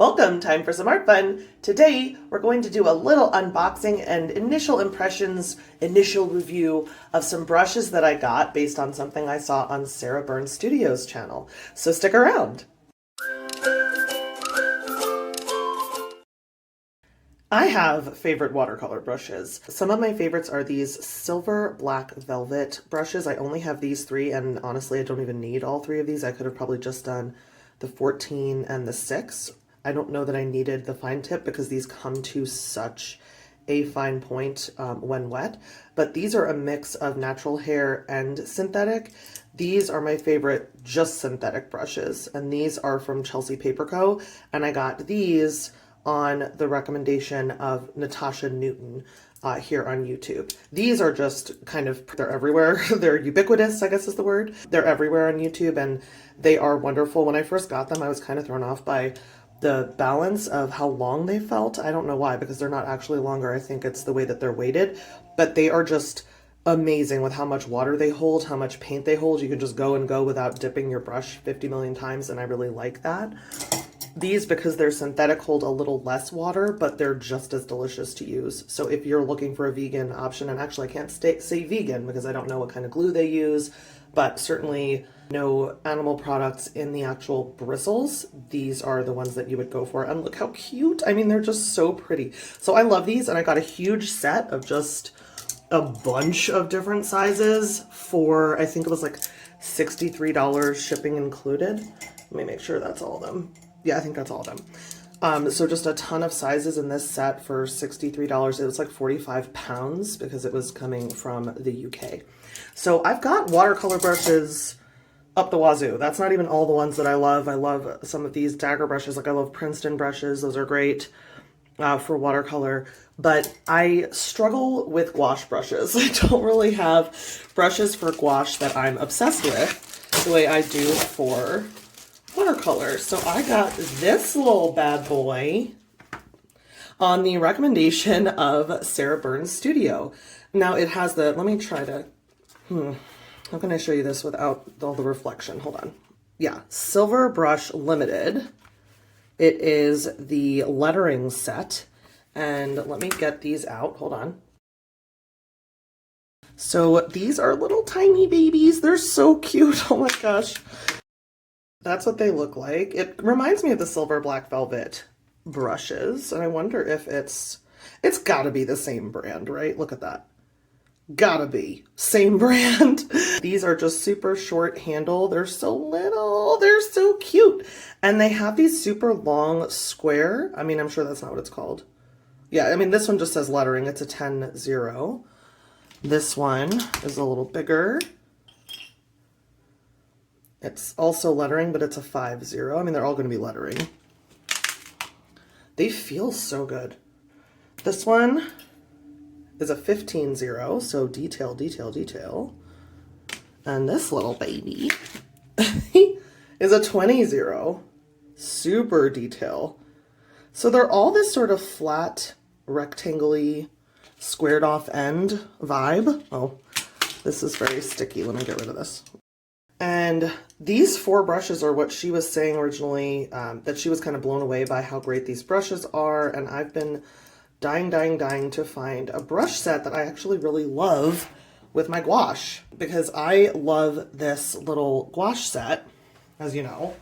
Welcome, time for some art fun. Today, we're going to do a little unboxing and initial impressions, initial review of some brushes that I got based on something I saw on Sarah Burns Studios channel. So stick around. I have favorite watercolor brushes. Some of my favorites are these silver black velvet brushes. I only have these three, and honestly, I don't even need all three of these. I could have probably just done the 14 and the 6. I don't know that I needed the fine tip because these come to such a fine point when wet, but these are a mix of natural hair and synthetic. These are my favorite just synthetic brushes, and these are from Chelsea Paper Co. And I got these on the recommendation of Natasha Newton here on YouTube. These are just kind of, they're everywhere. They're ubiquitous, I guess is the word. They're everywhere on YouTube and they are wonderful. When I first got them, I was kind of thrown off by the balance of how long they felt. I don't know why, because they're not actually longer. I think it's the way that they're weighted, but they are just amazing with how much water they hold, how much paint they hold. You can just go and go without dipping your brush 50 million times, and I really like that. These, because they're synthetic, hold a little less water, but they're just as delicious to use. So if you're looking for a vegan option, and actually I can't say vegan because I don't know what kind of glue they use, but certainly no animal products in the actual bristles, these are the ones that you would go for. And look how cute. I mean, they're just so pretty. So I love these, and I got a huge set of just a bunch of different sizes for, I think it was like $63 shipping included. Let me make sure that's all of them. Yeah, I think that's all of them. So just a ton of sizes in this set for $63. It was like 45 pounds because it was coming from the UK. So I've got watercolor brushes up the wazoo. That's not even all the ones that I love. I love some of these dagger brushes. Like I love Princeton brushes. Those are great for watercolor. But I struggle with gouache brushes. I don't really have brushes for gouache that I'm obsessed with the way I do for watercolor. So I got this little bad boy on the recommendation of Sarah Burns Studio. Now it has the, let me try to, how can I show you this without all the reflection? Hold on. Yeah, Silver Brush Limited. It is the lettering set. And let me get these out. Hold on. So these are little tiny babies. They're so cute. Oh my gosh. That's what they look like. It reminds me of the Silver Black Velvet brushes. And I wonder if it's gotta be the same brand, right? Look at that. Gotta be. Same brand. These are just super short handle. They're so little. They're so cute. And they have these super long square. I mean, I'm sure that's not what it's called. Yeah, I mean, this one just says lettering. It's a 10-0. This one is a little bigger. It's also lettering, but it's a 5-0. I mean, they're all going to be lettering. They feel so good. This one is a 15-0, so detail, detail, detail. And this little baby is a 20-0, super detail. So they're all this sort of flat, rectangle-y, squared off end vibe. Oh, this is very sticky. Let me get rid of this. And these 4 brushes are what she was saying originally, that she was kind of blown away by how great these brushes are. And I've been dying to find a brush set that I actually really love with my gouache, because I love this little gouache set, as you know.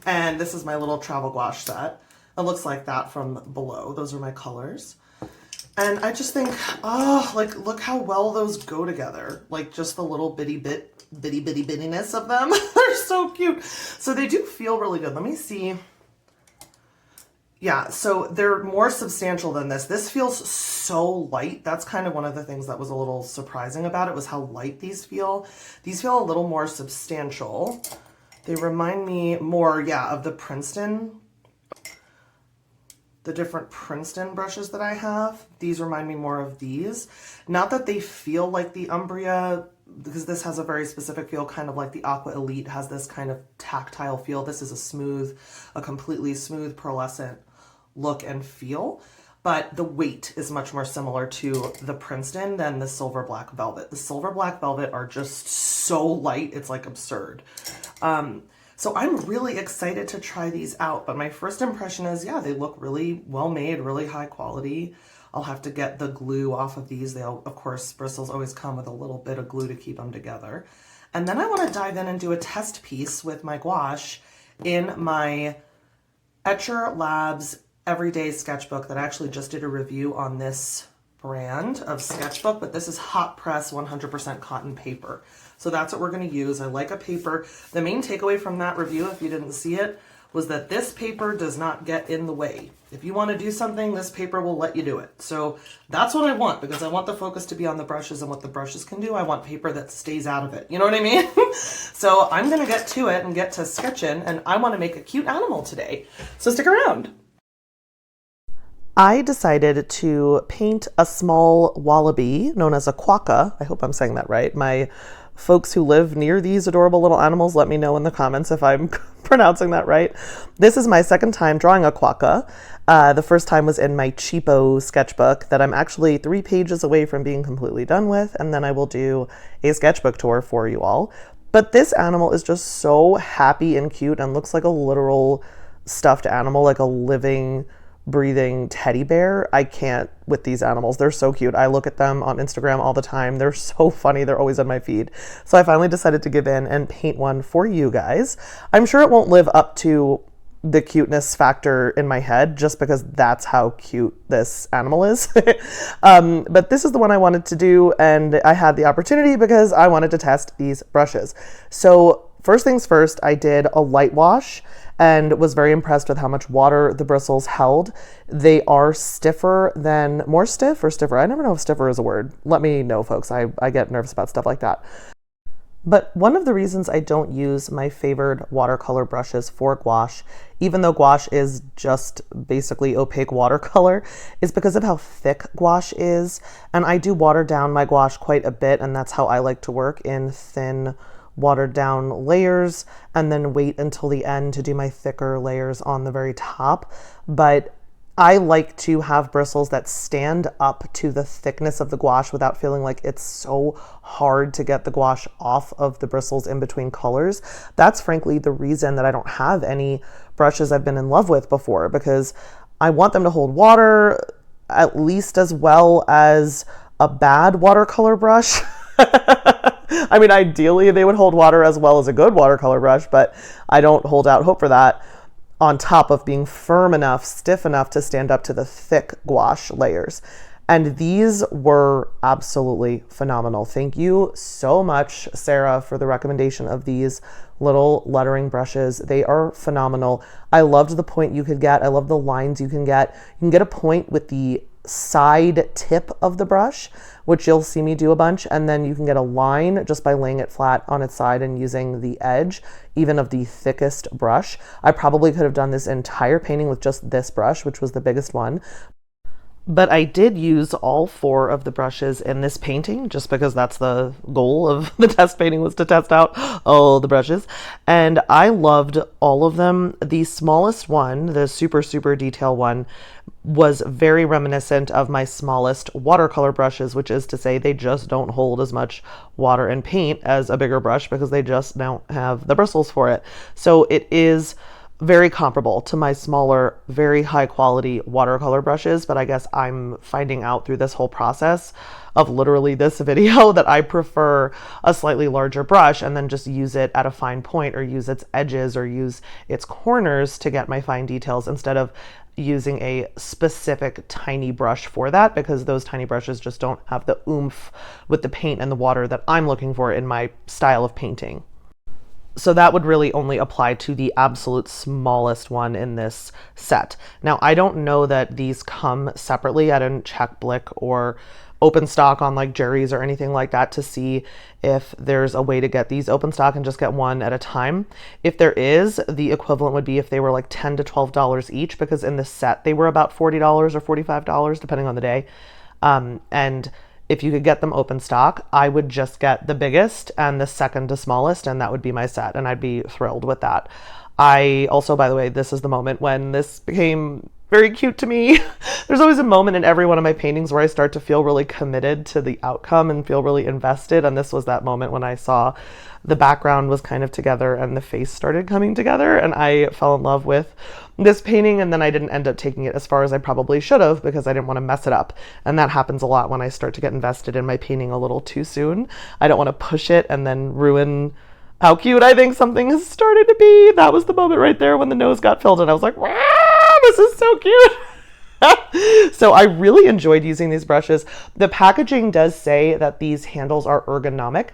And this is my little travel gouache set. It looks like that from below. Those are my colors. And I just think, oh, like, look how well those go together. Like, just the little bittiness of them. They're so cute. So they do feel really good. Let me see. Yeah, so they're more substantial than this. This feels so light. That's kind of one of the things that was a little surprising about it, was how light these feel. These feel a little more substantial. They remind me more, yeah, of the Princeton, the different Princeton brushes that I have. These remind me more of these. Not that they feel like the Umbria, because this has a very specific feel, kind of like the Aqua Elite has this kind of tactile feel. This is a completely smooth pearlescent look and feel, but the weight is much more similar to the Princeton than the Silver Black Velvet. The Silver Black Velvet are just so light, it's like absurd. So I'm really excited to try these out, but my first impression is, yeah, they look really well made, really high quality. I'll have to get the glue off of these. They'll, of course, bristles always come with a little bit of glue to keep them together. And then I want to dive in and do a test piece with my gouache in my Etcher Labs Everyday Sketchbook that I actually just did a review on this brand of sketchbook, but this is hot press 100% cotton paper. So that's what we're going to use. I like a paper. The main takeaway from that review, if you didn't see it, was that this paper does not get in the way. If you want to do something, this paper will let you do it. So that's what I want, because I want the focus to be on the brushes and what the brushes can do. I want paper that stays out of it. You know what I mean? So I'm going to get to it and get to sketching, and I want to make a cute animal today. So stick around. I decided to paint a small wallaby known as a quokka. I hope I'm saying that right. My folks who live near these adorable little animals, let me know in the comments if I'm pronouncing that right. This is my second time drawing a quokka. The first time was in my cheapo sketchbook that I'm actually 3 pages away from being completely done with, and then I will do a sketchbook tour for you all. But this animal is just so happy and cute and looks like a literal stuffed animal, like a living, breathing teddy bear. I can't with these animals. They're so cute. I look at them on Instagram all the time. They're so funny. They're always on my feed. So I finally decided to give in and paint one for you guys. I'm sure it won't live up to the cuteness factor in my head just because that's how cute this animal is. But this is the one I wanted to do, and I had the opportunity because I wanted to test these brushes. So first things first, I did a light wash and was very impressed with how much water the bristles held. They are stiffer than, more stiff or stiffer? I never know if stiffer is a word. Let me know, folks. I get nervous about stuff like that. But one of the reasons I don't use my favorite watercolor brushes for gouache, even though gouache is just basically opaque watercolor, is because of how thick gouache is. And I do water down my gouache quite a bit, and that's how I like to work, in thin watered down layers, and then wait until the end to do my thicker layers on the very top. But I like to have bristles that stand up to the thickness of the gouache without feeling like it's so hard to get the gouache off of the bristles in between colors. That's frankly the reason that I don't have any brushes I've been in love with before, because I want them to hold water at least as well as a bad watercolor brush. I mean, ideally they would hold water as well as a good watercolor brush, but I don't hold out hope for that, on top of being firm enough, stiff enough to stand up to the thick gouache layers. And these were absolutely phenomenal. Thank you so much, Sarah, for the recommendation of these little lettering brushes. They are phenomenal. I loved the point you could get. I love the lines you can get. You can get a point with the side tip of the brush, which you'll see me do a bunch, and then you can get a line just by laying it flat on its side and using the edge, even of the thickest brush. I probably could have done this entire painting with just this brush, which was the biggest one. But I did use all 4 of the brushes in this painting just because that's the goal of the test painting, was to test out all the brushes. And I loved all of them. The smallest one, the super detail one, was very reminiscent of my smallest watercolor brushes, which is to say they just don't hold as much water and paint as a bigger brush because they just don't have the bristles for it. So it is very comparable to my smaller, very high quality watercolor brushes, but I guess I'm finding out through this whole process of literally this video that I prefer a slightly larger brush and then just use it at a fine point, or use its edges or use its corners to get my fine details, instead of using a specific tiny brush for that, because those tiny brushes just don't have the oomph with the paint and the water that I'm looking for in my style of painting. So that would really only apply to the absolute smallest one in this set. Now, I don't know that these come separately. I didn't check Blick or open stock on like Jerry's or anything like that to see if there's a way to get these open stock and just get one at a time. If there is, the equivalent would be if they were like $10 to $12 each, because in this set they were about $40 or $45 depending on the day. And if you could get them open stock, I would just get the biggest and the second to smallest, and that would be my set, and I'd be thrilled with that. I also, by the way, this is the moment when this became very cute to me. There's always a moment in every one of my paintings where I start to feel really committed to the outcome and feel really invested. And this was that moment when I saw the background was kind of together and the face started coming together, and I fell in love with this painting. And then I didn't end up taking it as far as I probably should have because I didn't want to mess it up. And that happens a lot when I start to get invested in my painting a little too soon. I don't want to push it and then ruin how cute I think something has started to be. That was the moment right there when the nose got filled and I was like, wow, this is so cute. So I really enjoyed using these brushes. The packaging does say that these handles are ergonomic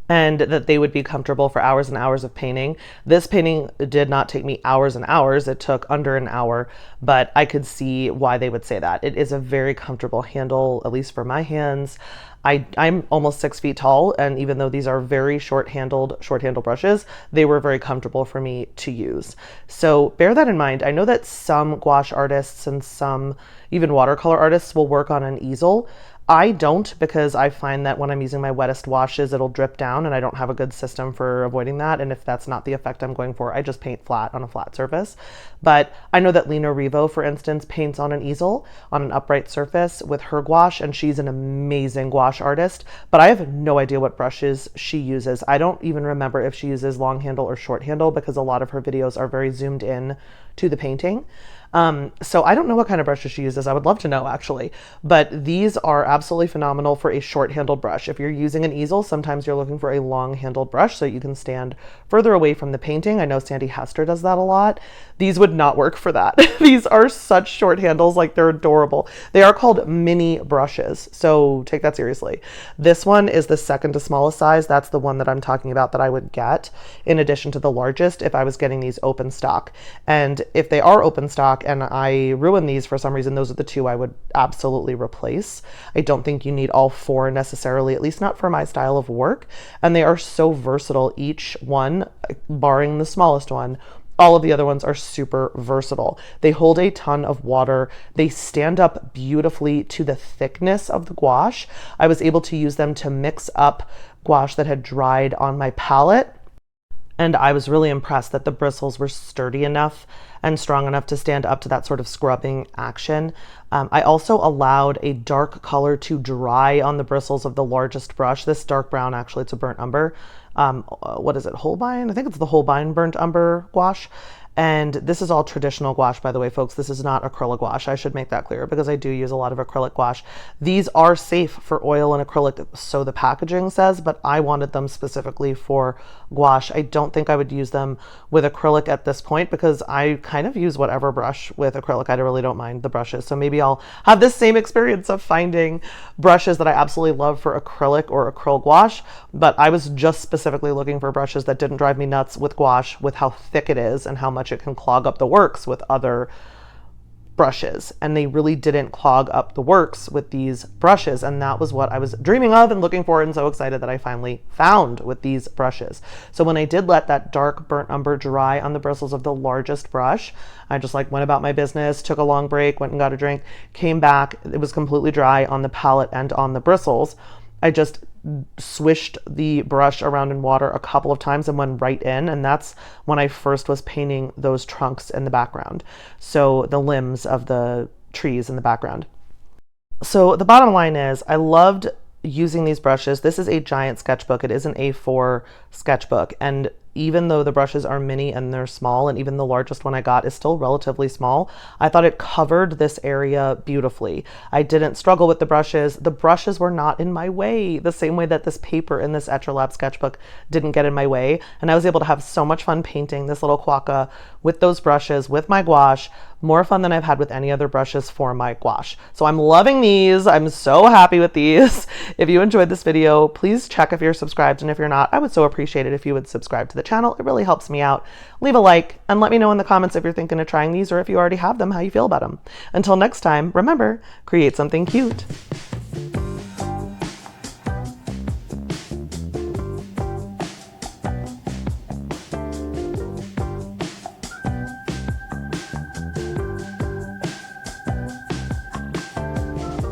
and that they would be comfortable for hours and hours of painting. This painting did not take me hours and hours. It took under an hour, but I could see why they would say that. It is a very comfortable handle, at least for my hands. I'm almost 6 feet tall, and even though these are very short handle brushes, they were very comfortable for me to use. So bear that in mind. I know that some gouache artists and some even watercolor artists will work on an easel. I don't, because I find that when I'm using my wettest washes, it'll drip down and I don't have a good system for avoiding that. And if that's not the effect I'm going for, I just paint flat on a flat surface. But I know that Lena Revo, for instance, paints on an easel on an upright surface with her gouache, and she's an amazing gouache artist, but I have no idea what brushes she uses. I don't even remember if she uses long handle or short handle because a lot of her videos are very zoomed in to the painting. So I don't know what kind of brushes she uses. I would love to know, actually, but these are absolutely phenomenal for a short handled brush. If you're using an easel, sometimes you're looking for a long handled brush so you can stand further away from the painting. I know Sandy Hester does that a lot. These would not work for that. These are such short handles, like they're adorable. They are called mini brushes, so take that seriously. This one is the second to smallest size. That's the one that I'm talking about that I would get in addition to the largest if I was getting these open stock. And if they are open stock and I ruin these for some reason, those are the two I would absolutely replace. I don't think you need all four necessarily, at least not for my style of work. And they are so versatile. Each one, barring the smallest one, all of the other ones are super versatile. They hold a ton of water. They stand up beautifully to the thickness of the gouache. I was able to use them to mix up gouache that had dried on my palette. And I was really impressed that the bristles were sturdy enough and strong enough to stand up to that sort of scrubbing action. I also allowed a dark color to dry on the bristles of the largest brush. This dark brown, actually, it's a burnt umber. What is it, Holbein? I think it's the Holbein burnt umber gouache. And this is all traditional gouache, by the way, folks. This is not acrylic gouache. I should make that clear because I do use a lot of acrylic gouache. These are safe for oil and acrylic, so the packaging says, but I wanted them specifically for gouache. I don't think I would use them with acrylic at this point because I kind of use whatever brush with acrylic. I really don't mind the brushes. So maybe I'll have this same experience of finding brushes that I absolutely love for acrylic or acryl gouache, but I was just specifically looking for brushes that didn't drive me nuts with gouache, with how thick it is and how much it can clog up the works with other brushes. And they really didn't clog up the works with these brushes. And that was what I was dreaming of and looking for and so excited that I finally found with these brushes. So when I did let that dark burnt umber dry on the bristles of the largest brush, I just went about my business, took a long break, went and got a drink, came back. It was completely dry on the palette and on the bristles. I just swished the brush around in water a couple of times and went right in, and that's when I first was painting those trunks in the background, so the limbs of the trees in the background. So the bottom line is I loved using these brushes. This is a giant sketchbook. It is an A4 sketchbook, and even though the brushes are mini and they're small, and even the largest one I got is still relatively small, I thought it covered this area beautifully. I didn't struggle with the brushes. The brushes were not in my way, the same way that this paper in this Etchrlab sketchbook didn't get in my way. And I was able to have so much fun painting this little quokka with those brushes, with my gouache, more fun than I've had with any other brushes for my gouache. So I'm loving these. I'm so happy with these. If you enjoyed this video, please check if you're subscribed. And if you're not, I would so appreciate it if you would subscribe to the channel. It really helps me out. Leave a like and let me know in the comments if you're thinking of trying these or if you already have them, how you feel about them. Until next time, remember, create something cute.